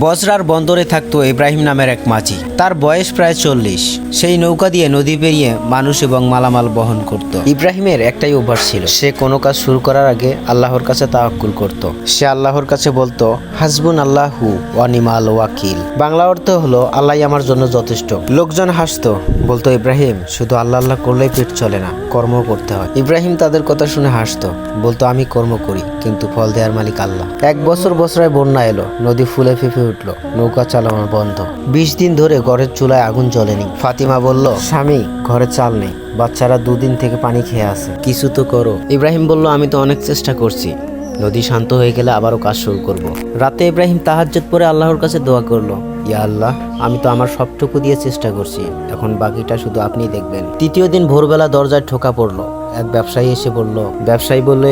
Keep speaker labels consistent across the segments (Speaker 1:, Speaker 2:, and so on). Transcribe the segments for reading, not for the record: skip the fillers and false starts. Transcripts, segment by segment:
Speaker 1: বজরার বন্দরে থাকতো ইব্রাহিম নামের এক মাঝি। তার বয়স প্রায় 40। সেই নৌকা দিয়ে নদী পেরিয়ে মানুষ এবং মালামাল বহন করত। ইব্রাহিমের একটাই অভ্যাস ছিল, সে কোনো কাজ শুরু করার আগে আল্লাহর কাছে তাওয়াক্কুল করত। সে আল্লাহর কাছে বলতো, হাসবুন আল্লাহু ওয়া নিমাল ওয়াকিল। বাংলা অর্থ হলো, আল্লাহই আমার জন্য যথেষ্ট। লোকজন হাসতো, বলতো, ইব্রাহিম শুধু আল্লাহ আল্লাহ করলেই পেট চলে না, কর্ম করতে হয়। ইব্রাহিম তাদের কথা শুনে হাসতো, বলতো, আমি কর্ম করি কিন্তু ফল দেওয়ার মালিক আল্লাহ। এক বছর বছরায় বন্যা এলো, নদী ফুলে ফেঁপে উঠলো, নৌকা চালানো বন্ধ। 20 দিন ধরে ঘরের চুলায় আগুন জ্বলেনি। ফাতিমা বলল, স্বামী ঘরে চাল নেই, বাচ্চারা 2 দিন থেকে পানি খেয়ে আছে, কিছু তো করো। ইব্রাহিম বলল, আমি তো অনেক চেষ্টা করছি, নদী শান্ত হয়ে গেলে আবারও কাজ শুরু করব। রাতে ইব্রাহিম তাহাজ্জুদ পড়ে আল্লাহর কাছে দোয়া করলো, ইয়া আল্লাহ, আমি তো আমার সবটুকু দিয়ে চেষ্টা করছি, এখন বাকিটা শুধু আপনিই দেখবেন। তৃতীয় দিন ভোরবেলা দরজায় ঠোকা পড়লো। এক ব্যবসায়ী এসে বলল,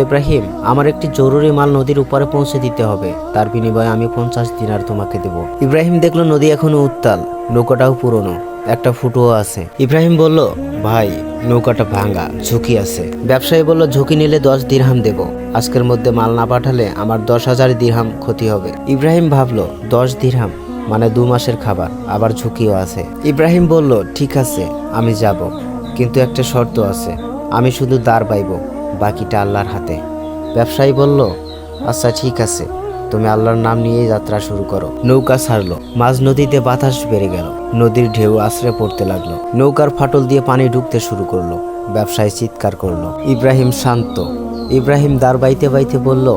Speaker 1: ইব্রাহিম, আমার একটি জরুরি মাল নদীর উপরে পৌঁছে দিতে হবে, তার বিনিময়ে আমি 50 দিনার তোমাকে দেব। ইব্রাহিম দেখলো নদী এখনো উত্তাল, নৌকাটাও পুরনো, একটা ফুটোও আছে। ইব্রাহিম বলল, ভাই, নৌকাটা ভাঙা, ঝুঁকি আছে। ব্যবসায়ী বলল, ঝুঁকি নিলে 10 দিরহাম দেব, আজকের মধ্যে মাল না পাঠালে আমার 10,000 দিরহাম ক্ষতি হবে। ইব্রাহিম ভাবলো, 10 দিরহাম মানে 2 মাসের খাবার, আবার ঝুঁকিও আছে। ইব্রাহিম বলল, ঠিক আছে, আমি যাব, কিন্তু একটা শর্ত আছে, আমি শুধু দাঁড় বাইব, বাকিটা আল্লাহর হাতে। ব্যবসায়ী বলল, আচ্ছা ঠিক আছে, তুমি আল্লাহর নাম নিয়ে যাত্রা শুরু করো। নৌকা ছাড়লো, মাঝ নদীতে বাতাস বেড়ে গেল, নদীর ঢেউ আছড়ে পড়তে লাগলো, নৌকার ফাটল দিয়ে পানি ঢুকতে শুরু করলো। ব্যবসায়ী চিৎকার করলো। ইব্রাহিম শান্ত। ইব্রাহিম দাঁড় বাইতে বাইতে বলল,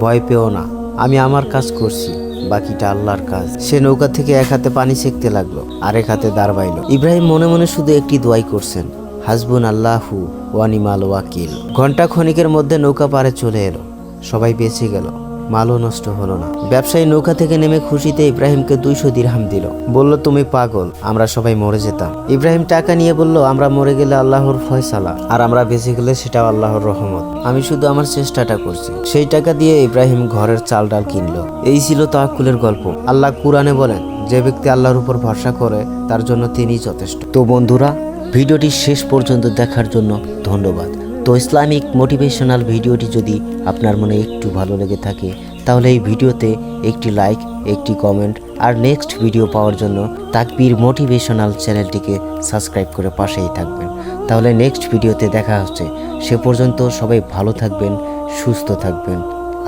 Speaker 1: ভয় পেও না, আমি আমার কাজ করছি, বাকিটা আল্লাহর কাজ। সে নৌকা থেকে এক হাতে পানি সেঁকতে লাগলো, আরেক হাতে দাঁড় বাইলো। ইব্রাহিম মনে মনে শুধু একটি দোয়াই করছেন, হাসবুন আল্লাহু ওয়া নিমাল ওয়াকিল। ঘন্টা ক্ষণিকের মধ্যে নৌকা পারে চলে এলো, সবাই বেঁচে গেল, মালও নষ্ট হলো না। ব্যবসায়ী নৌকা থেকে নেমে খুশিতে ইব্রাহিমকে 200 দিরহাম দিল, বলল, তুমি পাগল, আমরা সবাই মরে যেতাম। ইব্রাহিম টাকা নিয়ে বলল, আমরা মরে গেলে আল্লাহর ফয়সালা, আর আমরা বেঁচে গেলে সেটাও আল্লাহর রহমত, আমি শুধু আমার চেষ্টাটা করছি। সেই টাকা দিয়ে ইব্রাহিম ঘরের চাল ডাল কিনলো। এই ছিল তাওয়াক্কুলের গল্প। আল্লাহ কুরআনে বলেন, যে ব্যক্তি আল্লাহর উপর ভরসা করে তার জন্য তিনিই যথেষ্ট। তো বন্ধুরা, ভিডিওটি শেষ পর্যন্ত দেখার জন্য ধন্যবাদ। তো ইসলামিক মোটিভেশনাল ভিডিওটি যদি আপনার মনে একটু ভালো লেগে থাকে, তাহলে এই ভিডিওতে একটি লাইক, একটি কমেন্ট, আর নেক্সট ভিডিও পাওয়ার জন্য তাকবীর মোটিভেশনাল চ্যানেলটিকে সাবস্ক্রাইব করে পাশেই থাকবেন। তাহলে নেক্সট ভিডিওতে দেখা হচ্ছে। সে পর্যন্ত সবাই ভালো থাকবেন, সুস্থ থাকবেন।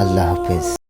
Speaker 1: আল্লাহ হাফেজ।